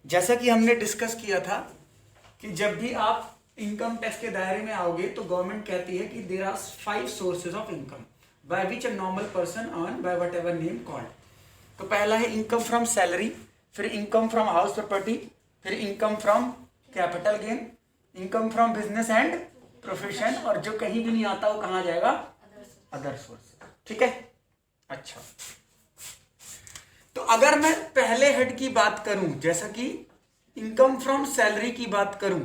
जैसा कि हमने डिस्कस किया था कि जब भी आप इनकम टैक्स के दायरे में आओगे तो गवर्नमेंट कहती है कि there are 5 sources of income by which a normal person earn by whatever name called. तो पहला है इनकम फ्रॉम सैलरी, फिर इनकम फ्रॉम हाउस प्रॉपर्टी, फिर income from capital gain, income from business and profession, और जो कहीं भी नहीं आता वो कहाँ जाएगा? Other source. ठीक है, अच्छा। तो अगर मैं पहले हेड की बात करूं, जैसा कि इनकम फ्रॉम सैलरी की बात करूं,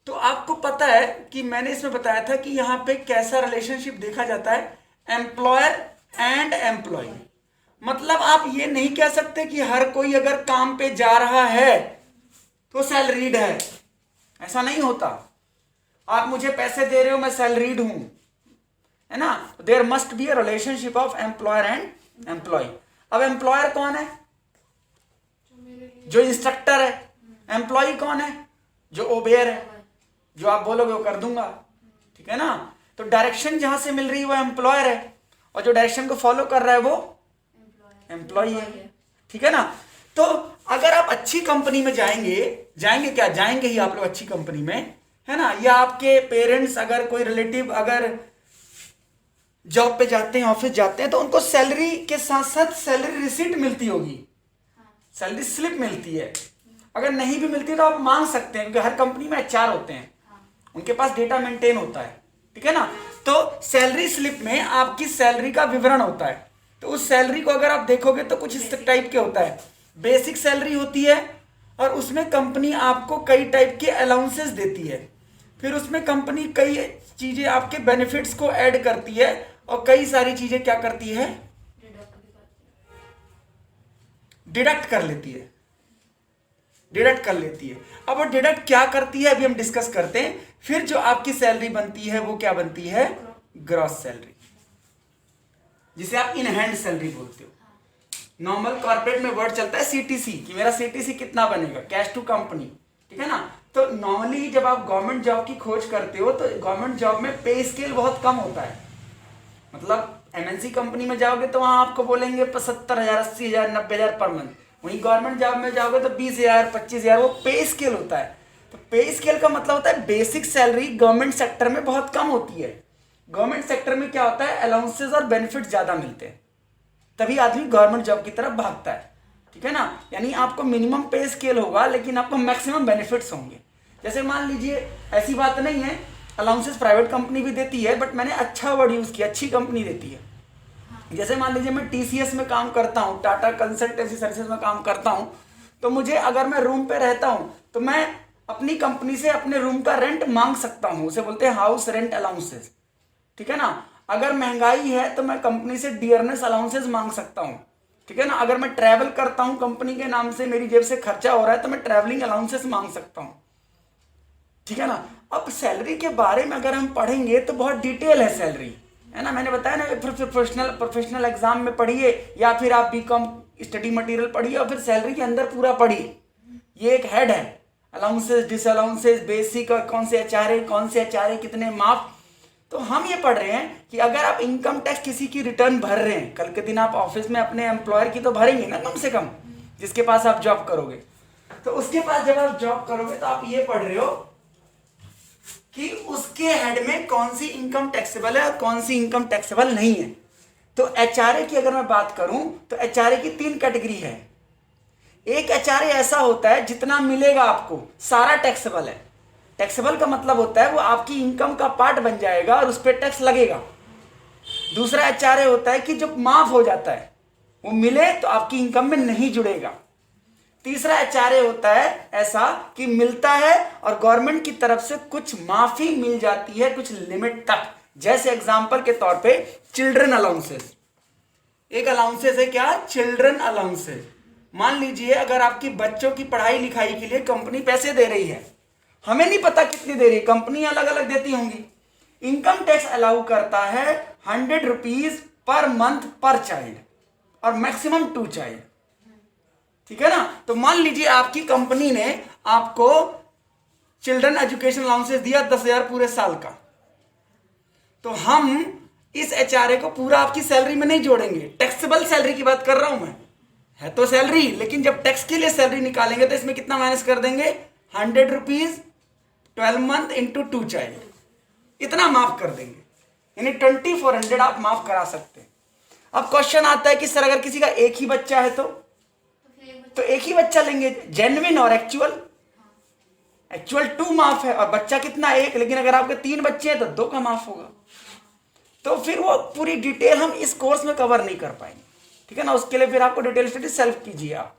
तो आपको पता है कि मैंने इसमें बताया था कि यहां पे कैसा रिलेशनशिप देखा जाता है, एम्प्लॉयर एंड एम्प्लॉय। मतलब आप ये नहीं कह सकते कि हर कोई अगर काम पे जा रहा है तो सैलरीड है, ऐसा नहीं होता। आप मुझे पैसे दे रहे हो, मैं सैलरीड हूं, है ना। There must be a relationship of employer and employ. अब एम्प्लॉयर कौन है? जो इंस्ट्रक्टर है। एम्प्लॉय कौन है? जो ओबेयर है, जो आप बोलोगे वो कर दूंगा। ठीक है ना। तो डायरेक्शन जहां से मिल रही है वो एम्प्लॉयर है, और जो डायरेक्शन को फॉलो कर रहा है वो एम्प्लॉय है। ठीक है ना। तो अगर आप अच्छी कंपनी में जाएंगे ही आप लोग अच्छी कंपनी में, है ना, या आपके पेरेंट्स अगर कोई रिलेटिव अगर जॉब पे जाते हैं, ऑफिस जाते हैं, तो उनको सैलरी के साथ साथ सैलरी रिसीट मिलती होगी, सैलरी स्लिप मिलती है। अगर नहीं भी मिलती तो आप मांग सकते हैं, क्योंकि हर कंपनी में एचआर होते हैं, उनके पास डेटा मेंटेन होता है। ठीक है ना। तो सैलरी स्लिप में आपकी सैलरी का विवरण होता है। तो उस सैलरी को अगर आप देखोगे तो कुछ इस टाइप के होता है। बेसिक सैलरी होती है, और उसमें कंपनी आपको कई टाइप के अलाउंसेस देती है। फिर उसमें कंपनी कई चीजें आपके बेनिफिट्स को ऐड करती है, और कई सारी चीजें क्या करती है? डिडक्ट कर लेती है। अब वो डिडक्ट क्या करती है अभी हम डिस्कस करते हैं। फिर जो आपकी सैलरी बनती है वो क्या बनती है? ग्रॉस सैलरी, जिसे आप इन हैंड सैलरी बोलते हो। नॉर्मल कॉर्पोरेट में वर्ड चलता है सीटीसी, कि मेरा सीटीसी कितना बनेगा, कैश टू कंपनी। ठीक है ना। तो नॉर्मली जब आप गवर्नमेंट जॉब की खोज करते हो तो गवर्नमेंट जॉब में पे स्केल बहुत कम होता है। मतलब एमएनसी कंपनी में जाओगे तो वहां आपको बोलेंगे 75,000, 80,000, 90,000 पर मंथ। वहीं गवर्नमेंट जॉब में जाओगे तो 20,000, 25,000, वो पे स्केल होता है। तो पे स्केल का मतलब होता है बेसिक सैलरी गवर्नमेंट सेक्टर में बहुत कम होती है। गवर्नमेंट सेक्टर में क्या होता है? अलाउंसेस और बेनिफिट ज्यादा मिलते हैं, तभी आदमी गवर्नमेंट जॉब की तरफ भागता है। ठीक है ना। यानी आपको मिनिमम पे स्केल होगा, लेकिन आपको मैक्सिमम बेनिफिट्स होंगे। जैसे मान लीजिए, ऐसी बात नहीं है, अलाउंसेस प्राइवेट कंपनी भी देती है, बट मैंने अच्छा वर्ड यूज किया, अच्छी कंपनी देती है। जैसे मान लीजिए मैं टीसीएस में काम करता हूँ, टाटा कंसल्टेंसी सर्विसेज में काम करता हूँ, तो मुझे अगर मैं रूम पे रहता हूँ तो मैं अपनी कंपनी से अपने रूम का रेंट मांग सकता हूँ, उसे बोलते हैं हाउस रेंट अलाउंसेस। ठीक है ना। अगर महंगाई है तो मैं कंपनी से डियरनेस अलाउंसेस मांग सकता हूँ। ठीक है ना। अगर मैं ट्रैवल करता हूँ कंपनी के नाम से, मेरी जेब से खर्चा हो रहा है, तो मैं ट्रैवलिंग अलाउंसेस मांग सकता हूँ। ठीक है ना। अब सैलरी के बारे में अगर हम पढ़ेंगे तो बहुत डिटेल है सैलरी, है ना। मैंने बताया ना, प्रोफेशनल एग्जाम में पढ़िए, या फिर आप बीकॉम स्टडी मटेरियल पढ़िए, और फिर सैलरी के अंदर पूरा पढ़िए। ये एक हेड है, अलाउंसेस, डिसअलाउंसेस, बेसिक, और कौन से एचआरए कितने माफ। तो हम ये पढ़ रहे हैं कि अगर आप इनकम टैक्स किसी की रिटर्न भर रहे हैं, कल के दिन आप ऑफिस में अपने एम्प्लॉयर की तो भरेंगे ना, कम से कम, जिसके पास आप जॉब करोगे। तो उसके पास जब आप जॉब करोगे तो आप ये पढ़ रहे हो कि उसके हेड में कौन सी इनकम टैक्सेबल है और कौन सी इनकम टैक्सेबल नहीं है। तो एचआरए की अगर मैं बात करूं तो एचआरए की 3 कैटेगरी है। एक एचआरए ऐसा होता है जितना मिलेगा आपको सारा टैक्सेबल है। टैक्सेबल का मतलब होता है वो आपकी इनकम का पार्ट बन जाएगा और उस पर टैक्स लगेगा। दूसरा एचआरए होता है कि जो माफ हो जाता है, वो मिले तो आपकी इनकम में नहीं जुड़ेगा। तीसरा एचआरए होता है ऐसा कि मिलता है और गवर्नमेंट की तरफ से कुछ माफी मिल जाती है कुछ लिमिट तक। जैसे एग्जांपल के तौर पे चिल्ड्रन अलाउंसेस, एक अलाउंसेस है क्या? Children allowances. मान लीजिए अगर आपकी बच्चों की पढ़ाई लिखाई के लिए कंपनी पैसे दे रही है, हमें नहीं पता कितनी दे रही है, कंपनी अलग अलग देती होंगी। इनकम टैक्स अलाउ करता है 100 रुपीज पर मंथ पर चाइल्ड, और मैक्सिमम 2 चाइल्ड। ठीक है ना। तो मान लीजिए आपकी कंपनी ने आपको चिल्ड्रन एजुकेशन अलाउंसेस दिया 10,000 पूरे साल का, तो हम इस एचआरए को पूरा आपकी सैलरी में नहीं जोड़ेंगे। टैक्सेबल सैलरी की बात कर रहा हूं मैं, है तो सैलरी, लेकिन जब टैक्स के लिए सैलरी निकालेंगे तो इसमें कितना माइनस कर देंगे, 100 रुपीज 12 मंथ इंटू 2 चाइल्ड, इतना माफ कर देंगे, यानी 2400 आप माफ करा सकते हैं। अब क्वेश्चन आता है कि सर अगर किसी का एक ही बच्चा है तो एक ही बच्चा लेंगे, जेन्युइन और एक्चुअल। एक्चुअल 2 माफ है और बच्चा कितना, 1, लेकिन अगर आपके 3 बच्चे हैं तो 2 का माफ होगा। तो फिर वो पूरी डिटेल हम इस कोर्स में कवर नहीं कर पाएंगे, ठीक है ना। उसके लिए फिर आपको डिटेल स्टडी सेल्फ कीजिए आप,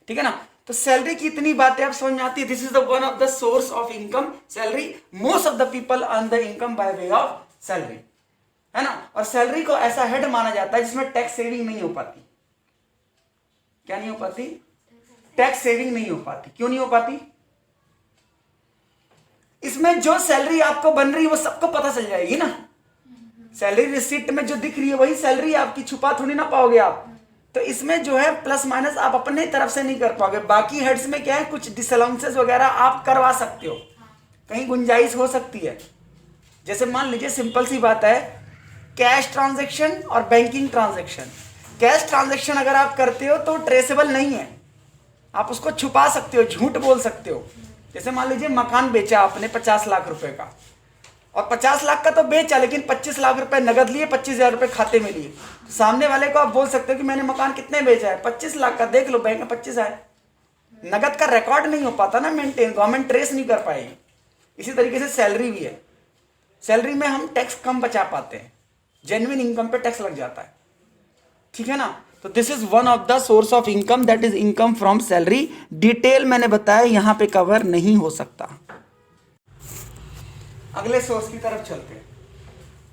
ठीक है ना। तो सैलरी की इतनी बातें आप समझ में आती है। This is the one of the source of income, salary. Most of the people earn the income by way of salary, है ना। और सैलरी को ऐसा हेड माना जाता है जिसमें टैक्स सेविंग नहीं हो पाती। क्या नहीं हो पाती? टैक्स सेविंग नहीं हो पाती। क्यों नहीं हो पाती? इसमें जो सैलरी आपको बन रही है वो सबको पता चल जाएगी ना। सैलरी रिसिप्ट में जो दिख रही है वही सैलरी आपकी, छुपा थोड़ी ना पाओगे आप। तो इसमें जो है प्लस माइनस आप अपने तरफ से नहीं कर पाओगे। बाकी हेड्स में क्या है, कुछ डिसअलाउंसेस वगैरह आप करवा सकते हो, कहीं गुंजाइश हो सकती है। जैसे मान लीजिए सिंपल सी बात है, कैश ट्रांजैक्शन और बैंकिंग ट्रांजैक्शन। कैश ट्रांजैक्शन अगर आप करते हो तो ट्रेसेबल नहीं है, आप उसको छुपा सकते हो, झूठ बोल सकते हो। जैसे मान लीजिए मकान बेचा आपने 50 लाख रुपए का, और 50 लाख का तो बेचा, लेकिन 25 लाख रुपए नगद लिए, 25,000 रुपए खाते में लिए। तो सामने वाले को आप बोल सकते हो कि मैंने मकान कितने बेचा है, 25 लाख का, देख लो बैंक में 25 आए। नगद का रिकॉर्ड नहीं हो पाता ना मेंटेन, गवर्नमेंट ट्रेस नहीं कर पाएगी। इसी तरीके से सैलरी भी है। सैलरी में हम टैक्स कम बचा पाते हैं, जेन्युइन इनकम पे टैक्स लग जाता है, ठीक है ना। तो this is one of the source of income, that is income from salary. Detail मैंने बताया यहां पे कवर नहीं हो सकता। अगले सोर्स की तरफ चलते हैं।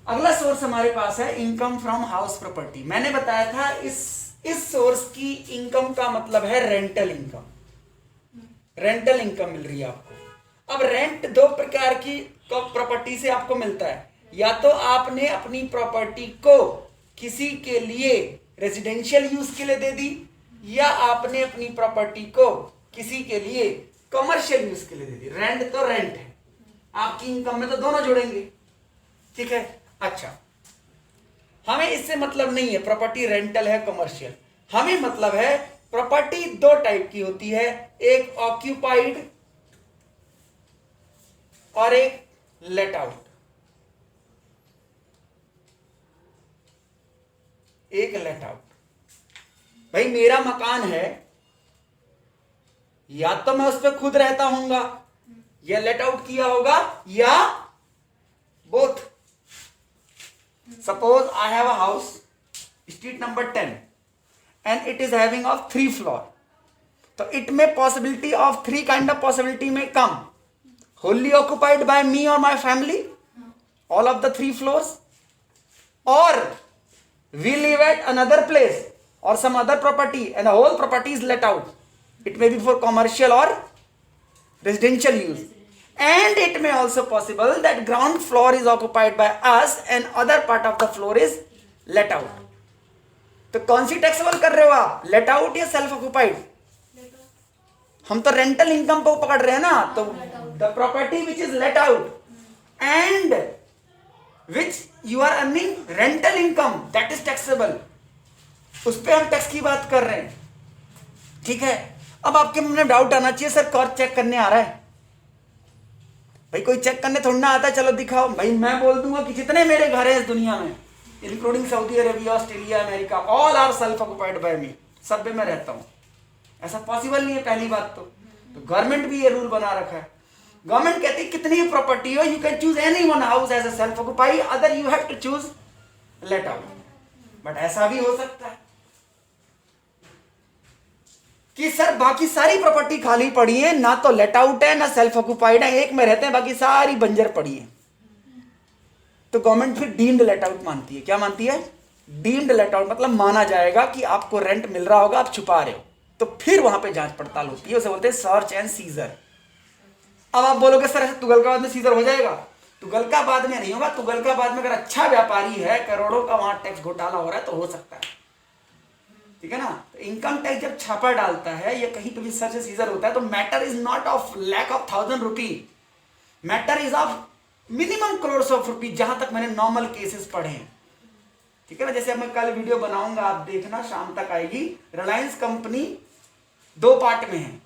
अगला सोर्स हमारे पास है इनकम फ्रॉम हाउस प्रॉपर्टी। मैंने बताया था इस सोर्स की इनकम का मतलब है रेंटल इनकम। रेंटल इनकम मिल रही है आपको। अब रेंट 2 प्रकार की प्रॉपर्टी से आपको मिलता है। या तो आपने अपनी प्रॉपर्टी को किसी के लिए रेजिडेंशियल यूज के लिए दे दी, या आपने अपनी प्रॉपर्टी को किसी के लिए कमर्शियल यूज के लिए दे दी। रेंट तो रेंट है, आपकी इनकम में तो दोनों जुड़ेंगे, ठीक है। अच्छा, हमें इससे मतलब नहीं है प्रॉपर्टी रेंटल है कमर्शियल, हमें मतलब है प्रॉपर्टी 2 टाइप की होती है, एक ऑक्यूपाइड और एक लेट आउट। एक लेट आउट। भाई मेरा मकान है, या तो मैं उस पर खुद रहता हूंगा, या लेट आउट किया होगा, या both. Suppose I have a house, street number 10, and it is having of 3 floor. तो इट में possibility of 3 kind of possibility में कम, wholly occupied by me or my family, all of the 3 floors, or we live at another place or some other property and the whole property is let out. It may be for commercial or residential use, and it may also possible that ground floor is occupied by us and other part of the floor is let out. तो कौन सी taxable कर रहे हो आप, let out या self occupied? हम तो rental income को पकड़ रहे हैं ना। तो the property which is let out and which you are earning rental income, that is taxable. उस पर हम टैक्स की बात कर रहे हैं, ठीक है। अब आपके मन में डाउट आना चाहिए, सर कौन चेक करने आ रहा है? भाई कोई चेक करने थोड़ा ना आता है, चलो दिखाओ। भाई मैं बोल दूंगा कि जितने मेरे घर हैं इस दुनिया में, including Saudi Arabia, Australia, America, all are self occupied by me, सब में मैं रहता हूं। ऐसा पॉसिबल नहीं है पहली बात तो गवर्नमेंट भी ये रूल बना रखा है। गवर्नमेंट कहती है कितनी भी प्रॉपर्टी हो, you can choose any one house as a self occupy, other you have to choose let out. But ऐसा भी हो सकता है कि सर बाकी सारी प्रॉपर्टी खाली पड़ी है, ना तो लेट आउट है ना सेल्फ ऑक्युपाइड है, एक में रहते हैं, बाकी सारी बंजर पड़ी है। तो गवर्नमेंट फिर डीम्ड लेट आउट मानती है। क्या मानती है? डीम्ड लेट आउट, मतलब माना जाएगा कि आपको रेंट मिल रहा होगा, आप छुपा रहे हो, तो फिर वहां पे जांच पड़ताल होती है, उसे बोलते हैं सर्च एंड सीजर। अब आप बोलोगे सर तुगलकाबाद में सीजर हो जाएगा? तुगलकाबाद में नहीं होगा। तुगलकाबाद में अगर अच्छा व्यापारी है, करोड़ों का वहां टैक्स घोटाला हो रहा है, तो हो सकता है, ठीक है ना। तो इनकम टैक्स जब छापा डालता है या कहीं पे भी सर्च सीजर होता है, तो matter is not of lack of 1000 rupee, matter is of minimum crore of rupee, जहां तक मैंने नॉर्मल केसेस पढ़े हैं। ठीक है ना। जैसे मैं कल वीडियो बनाऊंगा, आप देखना, शाम तक आएगी। रिलायंस कंपनी 2 पार्ट में है,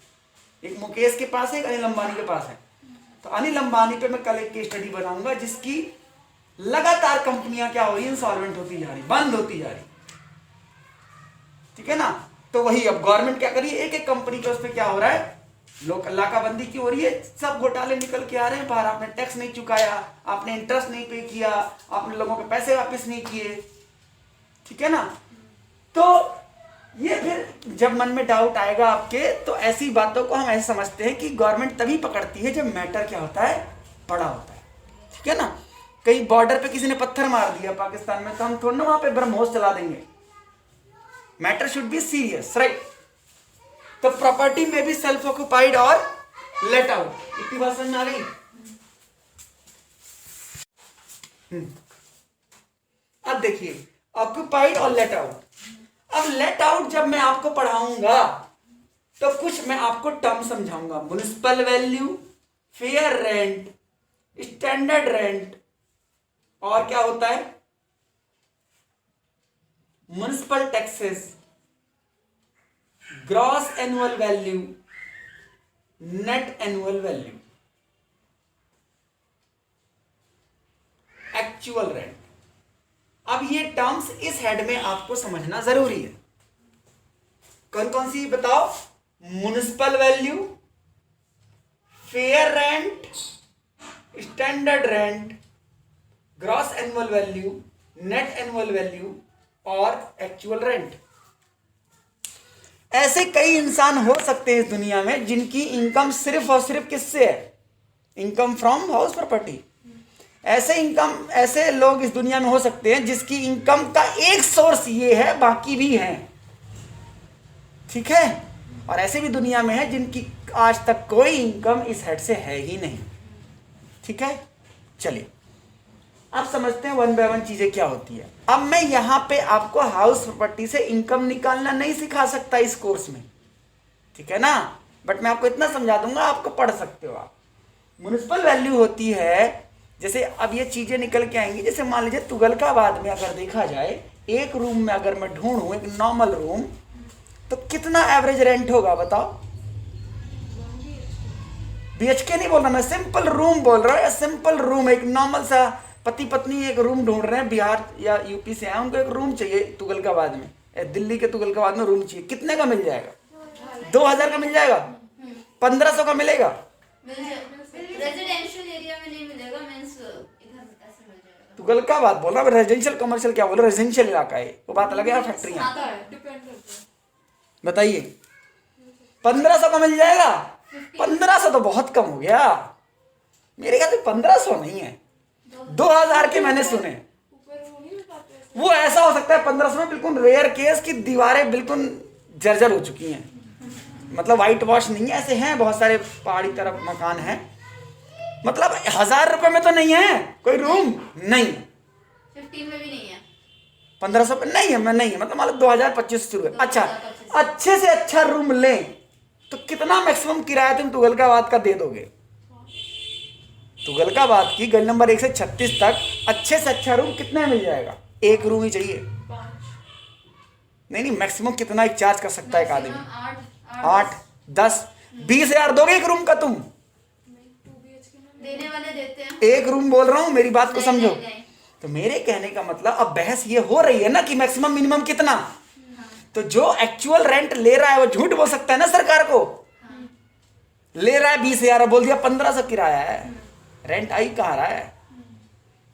एक मुकेश के पास है, एक अनिल अंबानी के पास है। तो अनिल अंबानी पे मैं कल एक केस स्टडी बनाऊंगा, जिसकी लगातार कंपनियां क्या हो रही है, इंसॉल्वेंट होती जा रही, बंद होती जा रही, ठीक है ना। तो वही अब गवर्नमेंट क्या करिए, एक एक कंपनी के उस पर क्या हो रहा है, लोग नाकाबंदी की हो रही है, सब घोटाले निकल के आ रहे हैं बाहर। आपने टैक्स नहीं चुकाया, आपने इंटरेस्ट नहीं पे किया, आपने लोगों के पैसे वापस नहीं किए, ठीक है ना। तो ये फिर जब मन में डाउट आएगा आपके, तो ऐसी बातों को हम ऐसे समझते हैं कि गवर्नमेंट तभी पकड़ती है जब मैटर क्या होता है, बड़ा होता है, ठीक है ना। कहीं बॉर्डर पे किसी ने पत्थर मार दिया पाकिस्तान में, तो हम थोड़ा ना वहां पे ब्रह्मोस चला देंगे। Matter should be serious, right. तो प्रॉपर्टी में भी सेल्फ ऑक्युपाइड और लेट आउट, इतनी बात समझ में आ गई। अब देखिए ऑक्युपाइड और लेट आउट। अब लेट आउट जब मैं आपको पढ़ाऊंगा तो कुछ मैं आपको टर्म समझाऊंगा, municipal value, fair rent, standard rent, और क्या होता है municipal taxes, gross annual value, net annual value, actual rent. अब ये टर्म्स इस हेड में आपको समझना जरूरी है। कौन कौन सी बताओ, municipal value, fair rent, standard rent, gross annual value, net annual value और एक्चुअल रेंट। ऐसे कई इंसान हो सकते हैं इस दुनिया में जिनकी इनकम सिर्फ और सिर्फ किससे है, इनकम फ्रॉम हाउस प्रॉपर्टी। ऐसे लोग इस दुनिया में हो सकते हैं जिसकी इनकम का एक सोर्स ये है, बाकी भी है, ठीक है। और ऐसे भी दुनिया में है जिनकी आज तक कोई इनकम इस हेड से है ही नहीं, ठीक है। चलिए अब समझते हैं वन बाय वन चीजें क्या होती है। अब मैं यहां पे आपको हाउस प्रॉपर्टी से इनकम निकालना नहीं सिखा सकता इस कोर्स में, ठीक है ना, बट मैं आपको इतना समझा दूंगा, आपको पढ़ सकते हो आप। म्युनिसिपल वैल्यू होती है, जैसे अब ये चीजें निकल के आएंगी, जैसे मान लीजिए तुगलकाबाद में अगर देखा जाए, एक रूम में अगर मैं ढूंढूं एक नॉर्मल रूम, तो कितना एवरेज रेंट होगा बताओ। बीएचके नहीं बोल रहा मैं, सिंपल रूम बोल रहा हूँ। सिंपल रूम, एक नॉर्मल सा पति पत्नी एक रूम ढूंढ रहे हैं, बिहार या यूपी से आए, उनको एक रूम चाहिए तुगलकाबाद में, दिल्ली के तुगलकाबाद में रूम चाहिए, कितने का मिल जाएगा? 2000 का मिल जाएगा, 1500 का मिलेगा। रेजिडेंशियल एरिया में नहीं मिलेगा, मींस इधर ऐसे मिल जाएगा। तुगलकाबाद बोल रहा हूँ, रेजिडेंशियल कमर्शियल क्या बोल रहा हूँ, रेजिडेंशियल इलाका है, वो बात अलग है, फैक्ट्रियाँ। बताइए 1500 का मिल जाएगा? 1500 तो बहुत कम हो गया, मेरे ख्याल से 1500 नहीं है, 2000 के मैंने सुने। वो ऐसा हो सकता है 1500 में, बिल्कुल रेयर केस की दीवारें बिल्कुल जर्जर हो चुकी हैं, मतलब वाइट वॉश नहीं है, ऐसे हैं बहुत सारे पहाड़ी तरफ मकान हैं, मतलब 1000 रुपए में तो नहीं है कोई रूम, नहीं 15 में भी नहीं है, 1500 पे नहीं है, मैं नहीं है, मतलब मान लो 2025 शुरू है। अच्छा, अच्छे से अच्छा रूम लें तो कितना मैक्सिमम किराया तुम तुगलकाबाद का दे दोगे? तुगलकाबाद की गली नंबर 1 से 36 तक अच्छे से अच्छा रूम कितने मिल जाएगा? एक रूम ही चाहिए, नहीं मैक्सिमम कितना एक चार्ज कर सकता है एक आदमी? 8, 10, 20,000 दोगे एक रूम का तुम? देने वाले देते हैं। एक रूम बोल रहा हूं, मेरी बात को समझो। तो मेरे कहने का मतलब अब बहस ये हो रही है ना कि मैक्सिमम मिनिमम कितना, तो जो एक्चुअल रेंट ले रहा है वो झूठ बोल सकता है ना सरकार को। ले रहा है 20,000, बोल दिया 1500 किराया है, रेंट आई कहाँ रहा है?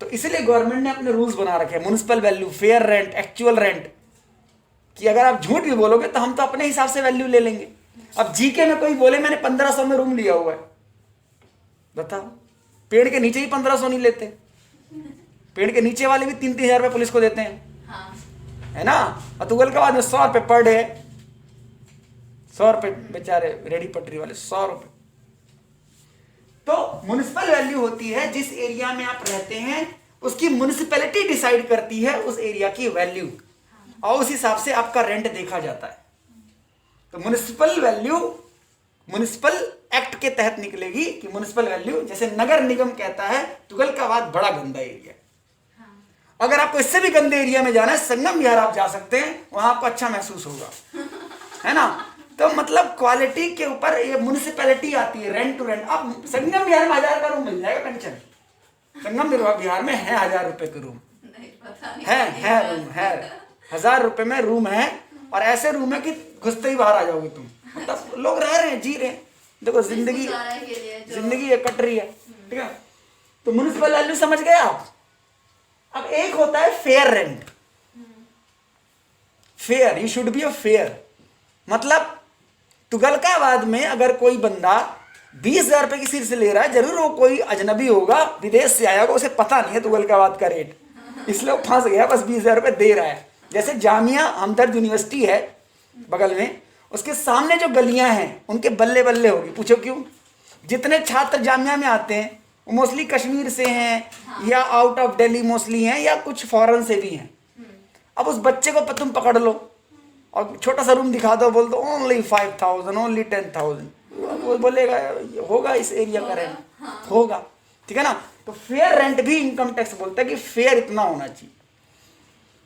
तो इसलिए गवर्नमेंट ने अपने रूल्स बना रखे हैं, municipal value, fair rent, actual rent, कि अगर आप झूठ भी बोलोगे तो हम तो अपने हिसाब से वैल्यू ले लेंगे। अब जीके में कोई बोले मैंने 1500 में रूम लिया हुआ है, बताओ, पेड़ के नीचे ही 1500 नहीं लेते, पेड़ के नीचे वाले भी 3-3 हजार रुपये पुलिस को देते हैं, हाँ। है ना। और तुगलकाबाद में 100 रुपये पर डे, 100 रुपये बेचारे रेडी पटरी वाले, 100 रुपये। तो म्युनिसिपल वैल्यू होती है जिस एरिया में आप रहते हैं उसकी म्युनिसिपैलिटी डिसाइड करती है उस एरिया की वैल्यू, और उस हिसाब से आपका रेंट देखा जाता है। तो म्युनिसिपल वैल्यू म्युनिसिपल एक्ट के तहत निकलेगी कि म्युनिसिपल वैल्यू, जैसे नगर निगम कहता है तुगलकाबाद बड़ा गंदा एरिया, अगर आपको इससे भी गंदे एरिया में जाना है, संगम विहार आप जा सकते हैं, वहां आपको अच्छा महसूस होगा, है ना। तो मतलब क्वालिटी के ऊपर ये म्युनिसिपैलिटी आती है, रेंट टू रेंट। अब संगम विहार में 1000 का रूम मिल जाएगा कंचन, संगम विहार में है 1000 रुपए के रूम, नहीं पता नहीं है रूम है, 1000 रुपए में रूम है। और ऐसे रूम है कि घुसते ही बाहर आ जाओगे तुम। मतलब लोग रह रहे हैं, जी रहे हैं, देखो जिंदगी ये कट रही है, ठीक है। तो म्युनिसिपल वैल्यू समझ गए आप। अब एक होता है fair rent. Fair, you should be a fair. मतलब तुगलकाबाद में अगर कोई बंदा 20,000 रुपए की सीट से ले रहा है, जरूर वो कोई अजनबी होगा, विदेश से आया होगा, उसे पता नहीं है तुगलकाबाद का रेट, इसलिए वो फंस गया, बस 20,000 रुपए दे रहा है। जैसे जामिया हमदर्द यूनिवर्सिटी है बगल में, उसके सामने जो गलियां हैं उनके बल्ले बल्ले होगी। पूछो क्यों? जितने छात्र जामिया में आते हैं वो मोस्टली कश्मीर से हैं या आउट ऑफ दिल्ली मोस्टली हैं या कुछ फॉरेन से भी हैं। अब उस बच्चे को तुम पकड़ लो और छोटा सा रूम दिखा दो, बोल दो ओनली 5,000, ओनली 10,000, वो बोलेगा होगा इस एरिया का रेंट, होगा, ठीक है ना। तो फेयर रेंट भी इनकम टैक्स बोलता है कि फेयर इतना होना चाहिए।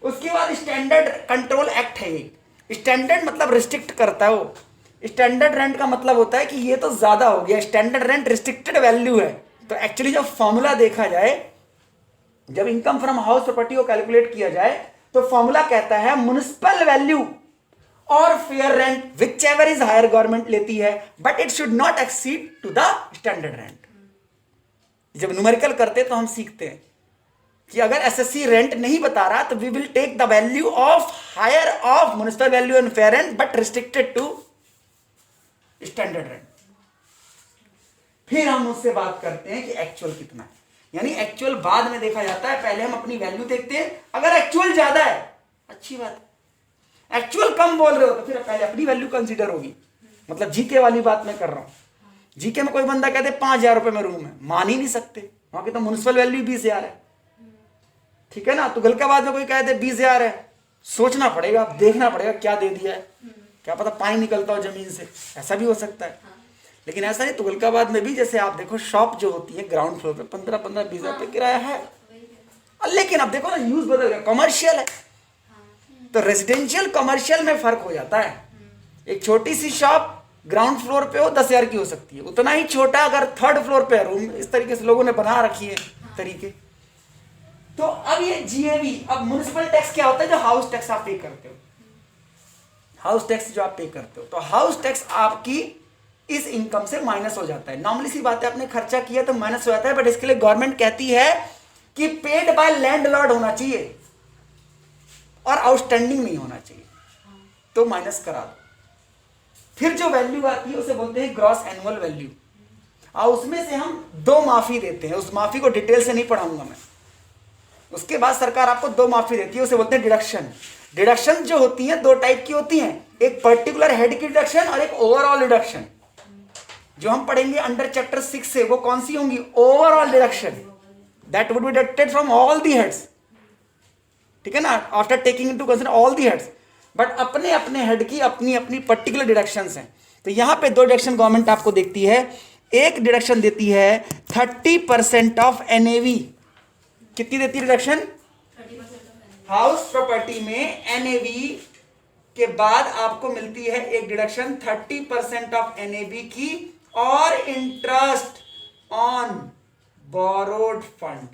उसके बाद स्टैंडर्ड कंट्रोल एक्ट है। एक स्टैंडर्ड मतलब रिस्ट्रिक्ट करता है वो। स्टैंडर्ड रेंट का मतलब होता है कि ये तो ज्यादा हो गया, स्टैंडर्ड रेंट रिस्ट्रिक्टेड वैल्यू है। तो एक्चुअली जब फॉर्मूला देखा जाए, जब इनकम फ्रॉम हाउस प्रॉपर्टी को कैलकुलेट किया जाए, तो फॉर्मूला कहता है म्युनिसिपल वैल्यू और fair rent whichever is higher government लेती है, but it should not exceed to the standard rent. जब न्यूमेरिकल करते तो हम सीखते हैं कि अगर एसएससी रेंट नहीं बता रहा तो we will take the value of higher of municipal value and fair rent but restricted to standard rent. फिर हम उससे बात करते हैं कि एक्चुअल कितना है, यानी एक्चुअल बाद में देखा जाता है, पहले हम अपनी वैल्यू देखते हैं। अगर एक्चुअल ज्यादा है अच्छी बात है, एक्चुअल कम बोल रहे हो तो फिर पहले अपनी वैल्यू कंसीडर होगी। मतलब जीके वाली बात मैं कर रहा हूं। जीके में कोई बंदा कहते 5,000 रुपए में रूम है, मान ही नहीं सकते, वहां की तो म्युनिसिपल वैल्यू 20,000 है, ठीक है ना। तो तुगलकाबाद में कोई कहते 20,000 है, सोचना पड़ेगा, देखना पड़ेगा क्या दे दिया है, क्या पता पानी निकलता हो जमीन से, ऐसा भी हो सकता है। लेकिन ऐसा नहीं, तुगलकाबाद में भी जैसे आप देखो शॉप जो होती है ग्राउंड फ्लोर पे 15-15, 20,000 रुपये किराया है। लेकिन अब देखो ना यूज बदल गया, कमर्शियल है, तो रेजिडेंशियल कमर्शियल में फर्क हो जाता है। एक छोटी सी शॉप ग्राउंड फ्लोर पे हो 10,000 की हो सकती है, उतना ही छोटा अगर थर्ड फ्लोर पे रूम, इस तरीके से लोगों ने बना रखी है तरीके। तो अब ये जीएवी, अब म्युनिसिपल टैक्स क्या होता है? जो हाउस टैक्स आप पे करते हो, हाउस टैक्स जो आप पे करते हो, तो हाउस टैक्स आपकी इस इनकम से माइनस हो जाता है। नॉर्मली सी बात है, आपने खर्चा किया तो माइनस हो जाता है, बट इसके लिए गवर्नमेंट कहती है कि पेड बाय लैंडलॉर्ड होना चाहिए और आउटस्टैंडिंग नहीं होना चाहिए, तो माइनस करा दो। फिर जो वैल्यू आती है उसे बोलते हैं ग्रॉस एनुअल वैल्यू, और उसमें से हम 2 माफी देते हैं। उस माफी को डिटेल से नहीं पढ़ाऊंगा मैं। उसके बाद सरकार आपको 2 माफी देती है, उसे बोलते हैं डिडक्शन। डिडक्शन जो होती हैं 2 टाइप की होती हैं, एक पर्टिकुलर हेड की डिडक्शन और एक ओवरऑल डिडक्शन। जो हम पढ़ेंगे अंडर चैप्टर 6 से, वो कौन सी होंगी? Overall deduction, that would be deducted from all the heads, ठीक है ना, after taking into consider all the heads. But अपने अपने हेड की अपनी अपनी पर्टिकुलर डिडक्शंस हैं। तो यहां पे 2 डिडक्शन गवर्नमेंट आपको देखती है। एक डिडक्शन देती है 30% ऑफ एनएवी। कितनी देती है डिडक्शन? हाउस प्रॉपर्टी में एनएवी के बाद आपको मिलती है एक डिडक्शन 30% ऑफ एनएवी की, और interest on borrowed fund.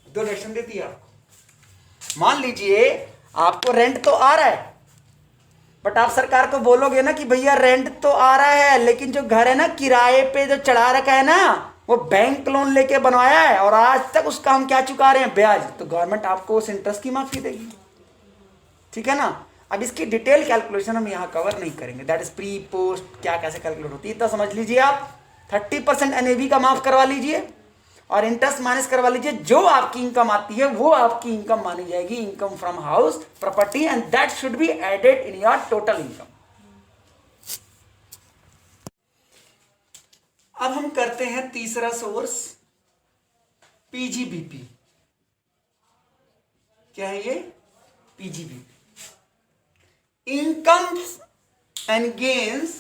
2 deduction देती है आपको। मान लीजिए आपको रेंट तो आ रहा है, बट आप सरकार को बोलोगे ना कि भैया रेंट तो आ रहा है, लेकिन जो घर है ना किराए पे जो चढ़ा रखा है ना, वो बैंक लोन लेके बनवाया है और आज तक उसका हम क्या चुका रहे हैं? ब्याज। तो गवर्नमेंट आपको उस इंटरेस्ट की माफी देगी, ठीक है ना। अब इसकी डिटेल कैलकुलेशन हम यहाँ कवर नहीं करेंगे, दैट इज प्री पोस्ट क्या कैसे कैलकुलेट होती है, इतना समझ लीजिए आप। 30% एनएवी का माफ करवा लीजिए और इंटरेस्ट माइनस करवा लीजिए। जो आपकी इनकम आती है वो आपकी इनकम मानी जाएगी, income from house property, and that should be added in your total income. अब हम करते हैं तीसरा सोर्स, पीजीबीपी। क्या है ये? PGBP, incomes and gains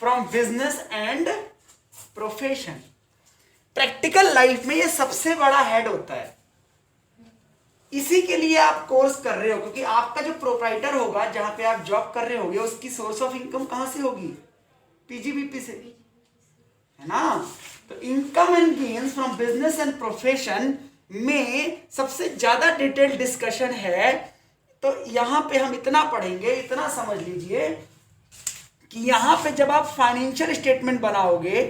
from business and profession. Practical life में ये सबसे बड़ा हेड होता है। इसी के लिए आप कोर्स कर रहे हो, क्योंकि आपका जो प्रोप्राइटर होगा जहां पे आप जॉब कर रहे होगे उसकी सोर्स ऑफ इनकम कहां से होगी? पीजीबीपी से, है ना। तो income and gains from business and profession में सबसे ज्यादा डिटेल डिस्कशन है। तो यहां पे हम इतना पढ़ेंगे, इतना समझ लीजिए कि यहां पे जब आप फाइनेंशियल स्टेटमेंट बनाओगे,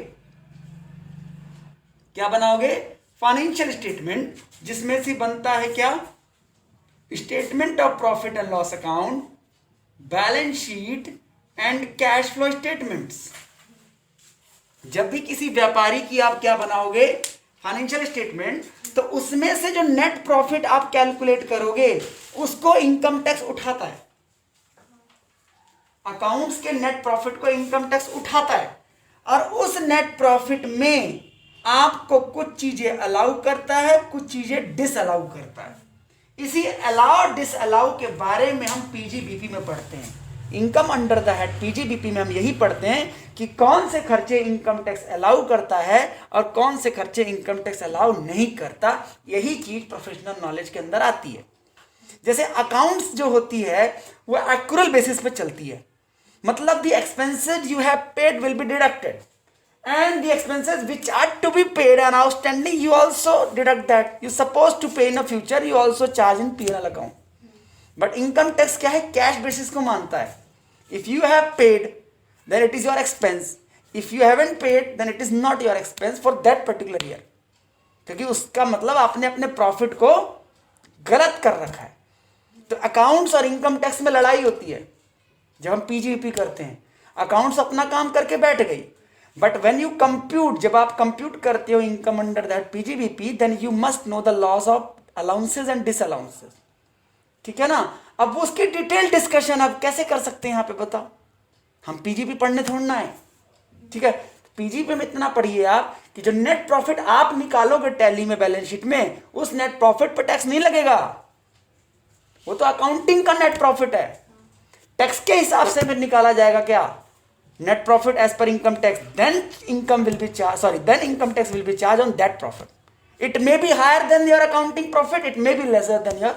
क्या बनाओगे? फाइनेंशियल स्टेटमेंट, जिसमें से बनता है क्या? Statement of profit and loss account, balance sheet and cash flow statements. जब भी किसी व्यापारी की आप क्या बनाओगे? फाइनेंशियल स्टेटमेंट, तो उसमें से जो नेट प्रॉफिट आप कैलकुलेट करोगे उसको इनकम टैक्स उठाता है। अकाउंट्स के नेट प्रॉफिट को इनकम टैक्स उठाता है, और उस नेट प्रॉफिट में आपको कुछ चीजें अलाउ करता है, कुछ चीजें डिसअलाउ करता है। इसी अलाउ डिसअलाउ के बारे में हम पीजीबीपी में पढ़ते हैं। Income under the head PGBP में हम यही पढ़ते हैं कि कौन से खर्चे इनकम टैक्स अलाउ करता है और कौन से खर्चे इनकम टैक्स अलाउ नहीं करता। यही चीज प्रोफेशनल नॉलेज के अंदर आती है। जैसे अकाउंट्स जो होती है वो एक्यूरल बेसिस पे चलती है, मतलब the expenses you have paid will be deducted and the expenses which are to be paid and outstanding you also deduct that. You supposed to pay in the future, you also charge in P&L account. But income tax क्या है? Cash basis को मानता है। If you have paid then it is your expense, if you haven't paid then it is not your expense for that particular year, क्योंकि उसका मतलब आपने अपने प्रॉफिट को गलत कर रखा है। तो अकाउंट्स और इनकम टैक्स में लड़ाई होती है जब हम पीजीबीपी करते हैं। अकाउंट्स अपना काम करके बैठ गई, बट वेन यू कंप्यूट, जब आप कंप्यूट करते हो income under that PGBP, then you must know the loss of allowances and disallowances. ठीक है ना। अब वो उसकी डिटेल डिस्कशन अब कैसे कर सकते हैं यहाँ पे बताओ? हम पीजीबी पढ़ने थोड़ना है, ठीक है। पीजीबी में इतना पढ़िए आप कि जो नेट प्रॉफिट आप निकालोगे टैली में बैलेंस शीट में, उस नेट प्रॉफिट पर टैक्स नहीं लगेगा। वो तो अकाउंटिंग का नेट प्रॉफिट है। टैक्स के हिसाब से फिर निकाला जाएगा क्या? Net profit as per income tax, then income tax will be charged on that profit. It may be higher than your accounting profit, it may be lesser than your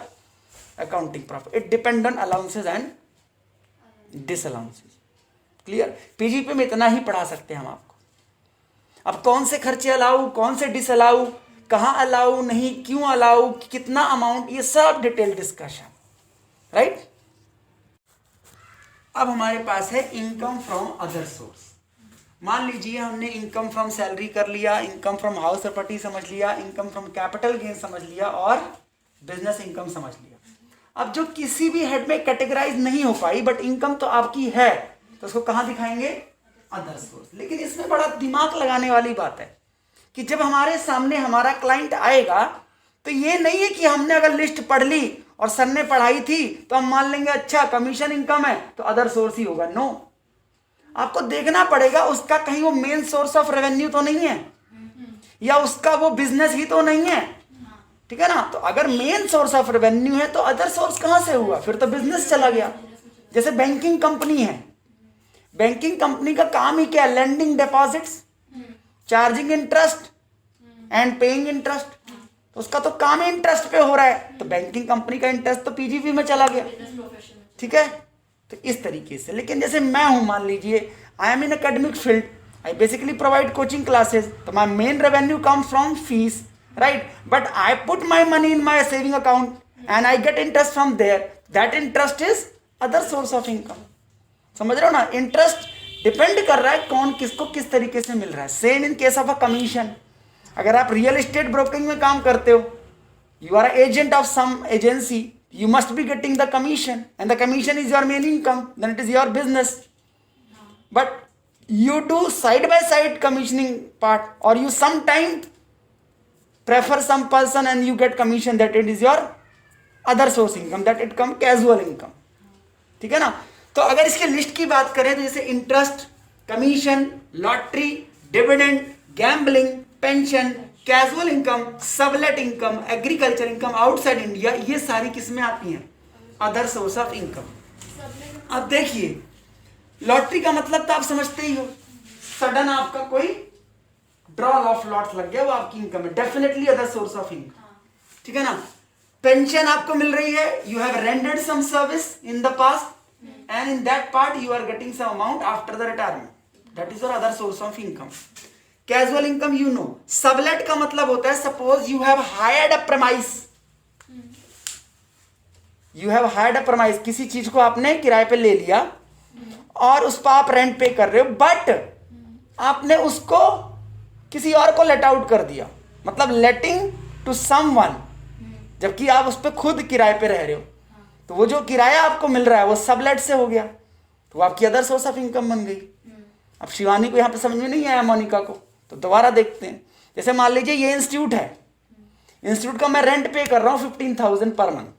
accounting profit. It depends on allowances and disallowances. Clear? PGP में इतना ही पढ़ा सकते हैं हम आपको। अब कौन से खर्चे अलाउ, कौन से डिसअलाउ, कहाँ अलाउ नहीं, क्यों अलाउ, कितना अमाउंट, ये सब डिटेल डिस्कशन, राइट। अब हमारे पास है इनकम फ्रॉम अदर सोर्स। मान लीजिए हमने इनकम फ्रॉम सैलरी कर लिया, इनकम फ्रॉम हाउस प्रॉपर्टी समझ लिया, इनकम फ्रॉम कैपिटल गेन समझ लिया और बिजनेस इनकम समझ लिया। अब जो किसी भी हेड में कैटेगराइज नहीं हो पाई बट इनकम तो आपकी है, तो उसको कहाँ दिखाएंगे? Other source. लेकिन इसमें बड़ा दिमाग लगाने वाली बात है कि जब हमारे सामने हमारा क्लाइंट आएगा तो ये नहीं है कि हमने अगर लिस्ट पढ़ ली और सर ने पढ़ाई थी तो हम मान लेंगे अच्छा कमीशन इनकम है तो अदर सोर्स ही होगा। नो, आपको देखना पड़ेगा उसका कहीं वो मेन सोर्स ऑफ रेवेन्यू तो नहीं है, या उसका वो बिजनेस ही तो नहीं है। ठीक है ना। तो अगर मेन सोर्स ऑफ रेवेन्यू है तो अदर सोर्स कहां से हुआ? फिर तो बिजनेस चला गया। जैसे बैंकिंग कंपनी है, बैंकिंग कंपनी का काम ही क्या है? Lending deposits, charging interest and paying interest. तो उसका तो काम ही इंटरेस्ट पे हो रहा है, तो बैंकिंग कंपनी का इंटरेस्ट तो पीजीपी में चला गया। ठीक है। तो इस तरीके से। लेकिन जैसे मैं हूं, मान लीजिए I am in academic field, I basically provide coaching classes, तो my main revenue comes from fees, right. But I put my money in my saving account and I get interest from there, that interest is other source of income. समझ रहे हो ना। Interest depend कर रहा है कौन किसको किस तरीके से मिल रहा है। Same in case of a commission. अगर आप रियल एस्टेट ब्रोकिंग में काम करते हो, you are agent of some agency, you must be getting the commission and the commission is your main income, then it is your business. But you do side by side commissioning part, or you sometimes prefer some person and you get commission, that it is your other source income, that it come casual income. ठीक है ना। तो अगर इसके list की बात करें तो जैसे interest, commission, lottery, dividend, gambling, pension, casual income, sublet income, agriculture income outside India, ये सारी किसमें आती हैं? Other source of income. अब देखिए, लॉटरी का मतलब तो आप समझते ही हो, सडन आपका कोई ड्रॉल ऑफ लॉट्स लग गया, वो आपकी इनकम है, definitely other source of income, ठीक है ना। पेंशन आपको मिल रही है, you have rendered some service in the past and in that part you are getting some amount after the retirement, that is your other source of income. Casual income you know, sublet का मतलब होता है suppose you have hired a premise, you have hired a premise, किसी चीज को आपने किराए पे ले लिया और उस पर आप रेंट पे कर रहे हो, बट आपने उसको किसी और को लेट आउट कर दिया, मतलब लेटिंग टू समवन, जबकि आप उस पर खुद किराए पे रह रहे हो, तो वो जो किराया आपको मिल रहा है वो सबलेट से हो गया, तो वो आपकी अदर सोर्स ऑफ इनकम बन गई। अब शिवानी को यहाँ पे समझ में नहीं आया, मोनिका को, तो दोबारा देखते हैं। जैसे मान लीजिए ये इंस्टीट्यूट है, इंस्टीट्यूट का मैं रेंट पे कर रहा हूँ 15,000 पर मंथ,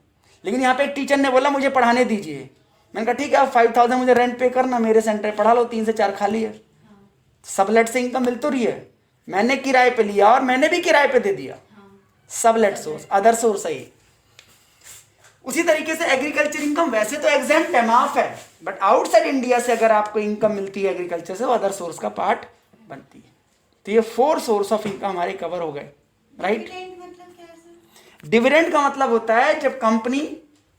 लेकिन यहाँ पे एक टीचर ने बोला मुझे पढ़ाने दीजिए, मैंने कहा ठीक है आप 5,000 मुझे रेंट पे करना, मेरे सेंटर पढ़ा लो, 3 से 4 खाली है, सबलेट से इनकम मिल तो रही है, मैंने किराए पे लिया और मैंने भी किराए पे दे दिया, सबलेट सोर्स, अदर सोर्स है ये। उसी तरीके से एग्रीकल्चर इनकम वैसे तो एग्जेम्प्ट है, माफ है, बट आउटसाइड इंडिया से अगर आपको इनकम मिलती है एग्रीकल्चर से, वो अदर सोर्स का पार्ट बनती है। तो ये 4 सोर्स ऑफ इनकम हमारे कवर हो गए, राइट। डिविडेंड का मतलब होता है जब कंपनी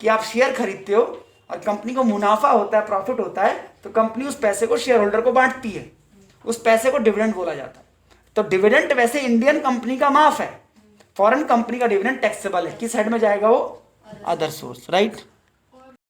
की आप शेयर खरीदते हो और कंपनी को मुनाफा होता है, प्रॉफिट होता है, तो कंपनी उस पैसे को शेयर होल्डर को बांटती है, उस पैसे को डिविडेंड बोला जाता है। तो डिविडेंड वैसे इंडियन कंपनी का माफ है, फॉरेन कंपनी का डिविडेंड टैक्सेबल है, किस हेड में जाएगा वो, अदर सोर्स, राइट।